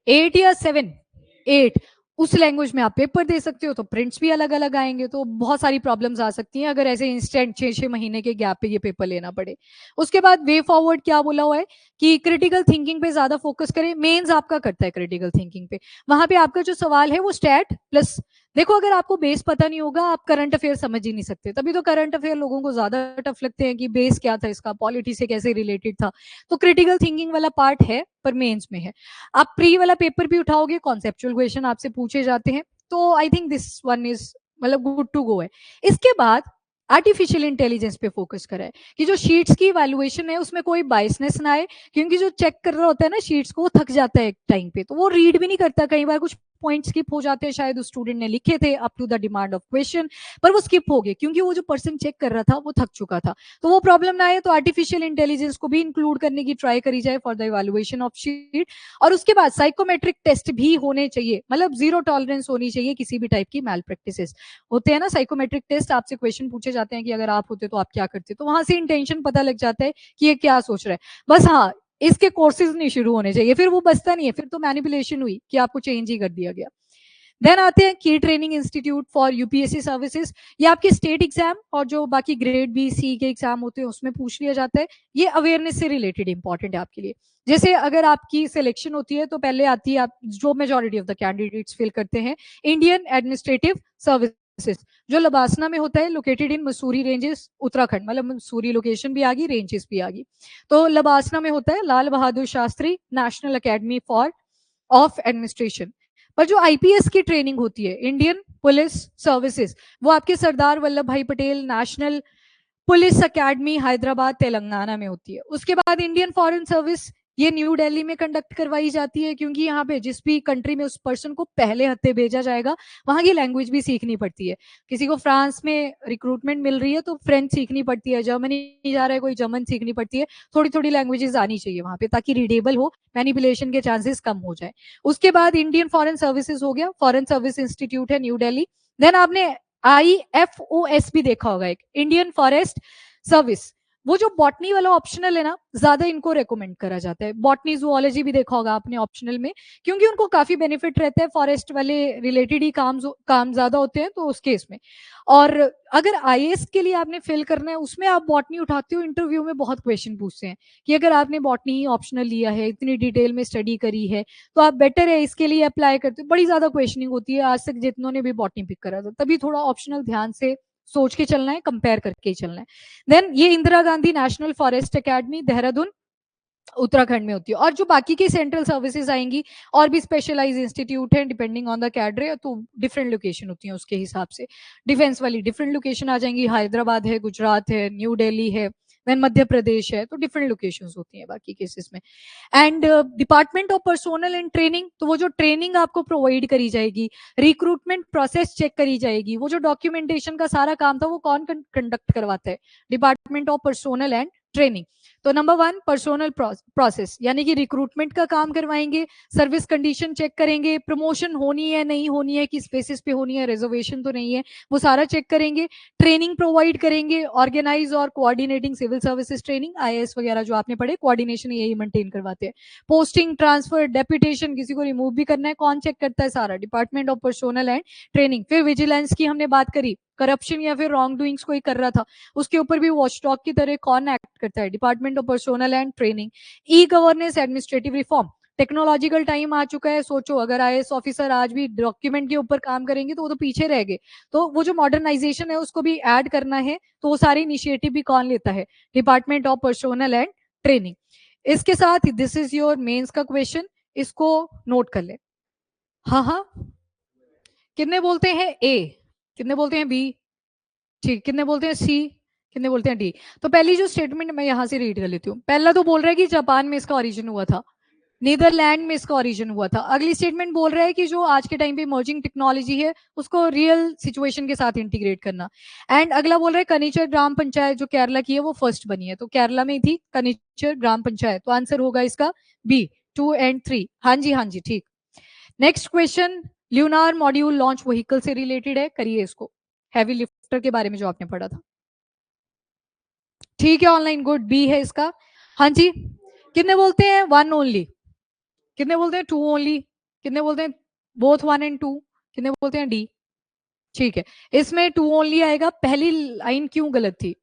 8 या 7, 8 उस लैंग्वेज में आप पेपर दे सकते हो, तो प्रिंट्स भी अलग अलग आएंगे, तो बहुत सारी प्रॉब्लम्स आ सकती हैं अगर ऐसे इंस्टेंट 6-6 महीने के गैप पे ये पेपर लेना पड़े। उसके बाद वे फॉरवर्ड क्या बोला हुआ है कि क्रिटिकल थिंकिंग पे ज्यादा फोकस करें। मेंस आपका करता है क्रिटिकल थिंकिंग पे, वहां पे आपका जो सवाल है वो स्टैट प्लस। देखो अगर आपको बेस पता नहीं होगा आप करंट अफेयर समझ ही नहीं सकते, तभी तो करंट अफेयर लोगों को ज्यादा टफ लगते हैं कि बेस क्या था इसका, पॉलिटी से कैसे रिलेटेड था। तो क्रिटिकल थिंकिंग वाला पार्ट है पर मेंस में है। आप प्री वाला पेपर भी उठाओगे, कॉन्सेप्चुअल क्वेश्चन आपसे पूछे जाते हैं, तो I think this one is मतलब गुड टू गो है। इसके बाद आर्टिफिशियल इंटेलिजेंस पे फोकस करा है कि जो शीट्स की इवैल्यूएशन है उसमें कोई बायसनेस ना आए, क्योंकि जो चेक कर रहा होता है ना शीट्स को, वो थक जाता है एक टाइम पे, तो वो रीड भी नहीं करता, कई बार कुछ पॉइंट स्किप हो जाते हैं, शायद उस स्टूडेंट ने लिखे थे up to the demand of question, पर वो स्किप हो गए क्योंकि वो जो पर्सन चेक कर रहा था वो थक चुका था। तो वो प्रॉब्लम ना आए, तो आर्टिफिशियल इंटेलिजेंस को भी इंक्लूड करने की ट्राई करी जाए for the evaluation of sheet. और उसके बाद साइकोमेट्रिक टेस्ट भी होने चाहिए, मतलब जीरो टॉलरेंस होनी चाहिए किसी भी टाइप की मैल प्रैक्टिसेस। होते हैं ना साइकोमेट्रिक टेस्ट, आपसे क्वेश्चन पूछे जाते हैं कि अगर आप होते तो आप क्या करते, तो वहां से इंटेंशन पता लग जाता है कि ये क्या सोच रहा है। बस हाँ, इसके कोर्सेज नहीं शुरू होने चाहिए, फिर वो बचता नहीं है, फिर तो मैनिपुलेशन हुई कि आपको चेंज ही कर दिया गया। देन आते हैं की training institute for UPSC services. ये आपके स्टेट एग्जाम और जो बाकी ग्रेड बी सी के एग्जाम होते हैं उसमें पूछ लिया जाता है। ये अवेयरनेस से रिलेटेड इंपॉर्टेंट है आपके लिए। जैसे अगर आपकी सिलेक्शन होती है तो पहले आती है, आप जो majority of the candidates fill करते हैं, इंडियन एडमिनिस्ट्रेटिव सर्विसेज, जो लबासना में होता है, located in Mussoorie ranges Uttarakhand, मतलब मसूरी लोकेशन भी आ गई, रेंजेस भी आ गई। तो लबासना में होता है Lal Bahadur Shastri National Academy for of Administration. पर जो आईपीएस की ट्रेनिंग होती है, इंडियन पुलिस सर्विसेज, वो आपके सरदार वल्लभ भाई Patel national police academy Hyderabad Telangana में होती है। उसके बाद इंडियन फॉरेन सर्विस, ये न्यू दिल्ली में कंडक्ट करवाई जाती है, क्योंकि यहाँ पे जिस भी कंट्री में उस पर्सन को पहले हत्थे भेजा जाएगा वहां की लैंग्वेज भी सीखनी पड़ती है। किसी को फ्रांस में रिक्रूटमेंट मिल रही है तो फ्रेंच सीखनी पड़ती है, जर्मनी जा रहा है कोई जर्मन सीखनी पड़ती है, थोड़ी थोड़ी लैंग्वेजेस आनी चाहिए वहां पे ताकि रीडेबल हो, मैनिपुलेशन के चांसेस कम हो जाए। उसके बाद इंडियन फॉरेन सर्विसेज हो गया, फॉरेन सर्विस इंस्टीट्यूट है न्यू दिल्ली। देन आपने IFOS भी देखा होगा, एक इंडियन फॉरेस्ट सर्विस। वो जो बॉटनी वाला ऑप्शनल है ना, ज्यादा इनको रेकमेंड करा जाता है। बॉटनी जूलॉजी भी देखा होगा आपने ऑप्शनल में, क्योंकि उनको काफी बेनिफिट रहता है, फॉरेस्ट वाले रिलेटेड ही काम ज्यादा होते हैं तो उस केस में। और अगर आईएएस के लिए आपने फिल करना है उसमें आप बॉटनी उठाते हो, इंटरव्यू में बहुत क्वेश्चन पूछते हैं कि अगर आपने बॉटनी ही ऑप्शनल लिया है, इतनी डिटेल में स्टडी करी है, तो आप बेटर है इसके लिए अप्लाई करते हो। बड़ी ज्यादा क्वेश्चनिंग होती है, आज तक जितनों ने भी बॉटनी पिक करा था, तभी थोड़ा ऑप्शनल ध्यान से सोच के चलना है, कंपेयर करके ही चलना है। देन ये Indira Gandhi national forest academy Dehradun Uttarakhand में होती है। और जो बाकी की सेंट्रल सर्विसेज आएंगी और भी स्पेशलाइज इंस्टीट्यूट है, डिपेंडिंग ऑन द कैडरे, तो डिफरेंट लोकेशन होती है उसके हिसाब से। डिफेंस वाली डिफरेंट लोकेशन आ जाएंगी, हैदराबाद है, गुजरात है, न्यू दिल्ली है, देन मध्य प्रदेश है, तो डिफरेंट लोकेशंस होती हैं बाकी केसेस में। And department of Personnel and training, तो वो जो ट्रेनिंग आपको प्रोवाइड करी जाएगी, रिक्रूटमेंट प्रोसेस चेक करी जाएगी, वो जो डॉक्यूमेंटेशन का सारा काम था वो कौन कंडक्ट करवाता है, Department of Personnel and training. तो नंबर 1 पर्सोनल प्रोसेस, यानी कि रिक्रूटमेंट का काम करवाएंगे, सर्विस कंडीशन चेक करेंगे, प्रमोशन होनी है नहीं होनी है, किस बेसिस पे होनी है, रिजर्वेशन तो नहीं है, वो सारा चेक करेंगे, ट्रेनिंग प्रोवाइड करेंगे, ऑर्गेनाइज और coordinating civil services training, IAS वगैरह जो आपने पढ़े, कोऑर्डिनेशन यही मेंटेन करवाते हैं। पोस्टिंग, ट्रांसफर, डेप्यूटेशन, किसी को रिमूव भी करना है, कौन चेक करता है, सारा department of Personnel and training. फिर विजिलेंस की हमने बात करी, करप्शन या फिर रॉन्ग डूइंग्स कोई कर रहा था, उसके ऊपर भी वॉचडॉग की तरह कौन एक्ट करता है, Department of Personnel and Training. E governance, administrative reform, technological time आ चुका है, सोचो अगर आईएएस ऑफिसर आज भी डॉक्यूमेंट के ऊपर काम करेंगे तो वो तो पीछे रह गए, तो वो जो मॉडर्नाइजेशन है उसको भी ऐड करना है, तो वो सारी इनिशिएटिव भी कौन लेता है, Department of Personnel and training. इसके साथ दिस इज योर मेंस का क्वेश्चन, इसको नोट कर ले। हाँ हाँ, कितने बोलते हैं ए, कितने बोलते हैं बी, ठीक, कितने बोलते हैं सी, कितने बोलते हैं डी। तो पहली जो स्टेटमेंट मैं यहां से रीड कर लेती हूँ, पहला तो बोल रहा है कि जापान में इसका ओरिजिन हुआ था, नीदरलैंड में इसका ओरिजिन हुआ था। अगली स्टेटमेंट बोल रहा है कि जो आज के टाइम पे इमर्जिंग टेक्नोलॉजी है उसको रियल सिचुएशन के साथ इंटीग्रेट करना। एंड अगला बोल रहा है कनिचर ग्राम पंचायत जो केरला की है वो फर्स्ट बनी है, तो केरला में थी कनिचर ग्राम पंचायत, तो आंसर होगा इसका बी 2 एंड 3। हाँ जी हाँ जी ठीक। Next question, lunar module launch vehicle से रिलेटेड है, करिए इसको, हैवी लिफ्टर के बारे में जो आपने पढ़ा था। ठीक है ऑनलाइन, गुड, बी है इसका। हाँ जी, कितने बोलते हैं वन ओनली, कितने बोलते हैं टू ओनली, कितने बोलते हैं बोथ 1 एंड 2, कितने बोलते हैं डी। ठीक है, इसमें टू ओनली आएगा, पहली लाइन क्यों गलत थी,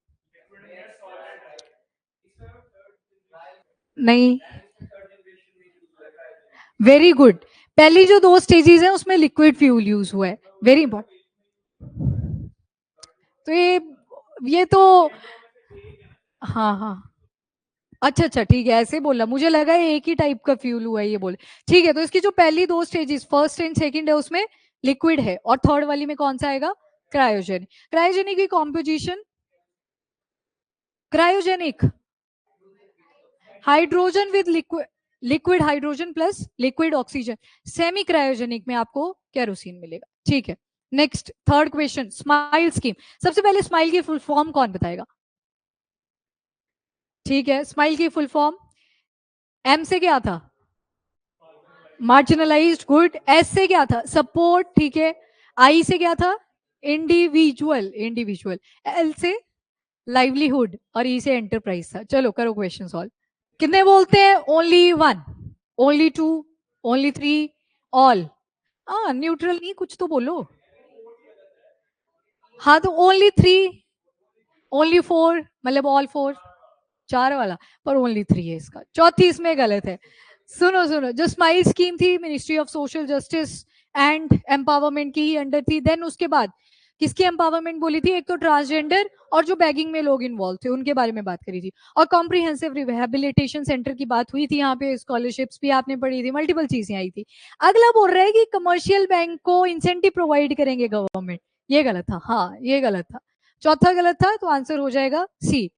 नहीं, वेरी गुड, पहली जो 2 स्टेजेस हैं उसमें लिक्विड फ्यूल यूज हुआ है, वेरी इंपॉर्टेंट। तो ये तो हाँ हाँ, अच्छा अच्छा ठीक है, ऐसे बोला, मुझे लगा एक ही टाइप का फ्यूल हुआ है ये बोले। ठीक है, तो इसकी जो पहली 2 स्टेजेस फर्स्ट एंड सेकंड है उसमें लिक्विड है, और थर्ड वाली में कौन सा आएगा, क्रायोजेनिक। क्रायोजेनिक की composition, cryogenic hydrogen with liquid, liquid hydrogen plus liquid oxygen, semi cryogenic में आपको केरोसिन मिलेगा। ठीक है, next third question, smile scheme, सबसे पहले स्माइल की फुल फॉर्म कौन बताएगा। ठीक है, स्माइल की फुल फॉर्म, एम से क्या था, मार्जिनलाइज्ड, गुड, एस से क्या था, सपोर्ट, ठीक है, आई से क्या था, इंडिविजुअल, इंडिविजुअल, एल से लाइवलीहुड, और ई से एंटरप्राइज था। चलो करो क्वेश्चन सॉल्व। कितने बोलते हैं ओनली 1, ओनली 2, ओनली 3, ऑल, हाँ न्यूट्रल नहीं, कुछ तो बोलो। हाँ तो ओनली 3, ओनली 4, मतलब ऑल 4, 4 वाला, पर ओनली 3 है इसका, चौथी इसमें गलत है। सुनो सुनो, जो स्माइल स्कीम थी ministry of social justice and empowerment की ही अंडर थी, देन उसके बाद किसकी एम्पावरमेंट बोली थी, एक तो ट्रांसजेंडर और जो बैगिंग में लोग इन्वॉल्व थे उनके बारे में बात करी थी, और कॉम्प्रिहेंसिव रिहेबिलिटेशन सेंटर की बात हुई थी, यहाँ पे स्कॉलरशिप्स भी आपने पढ़ी थी, मल्टीपल चीजें आई थी। अगला बोल रहा है कि कमर्शियल बैंक को इंसेंटिव प्रोवाइड करेंगे गवर्नमेंट, ये गलत था, हाँ ये गलत था, चौथा गलत था, तो आंसर हो जाएगा सी,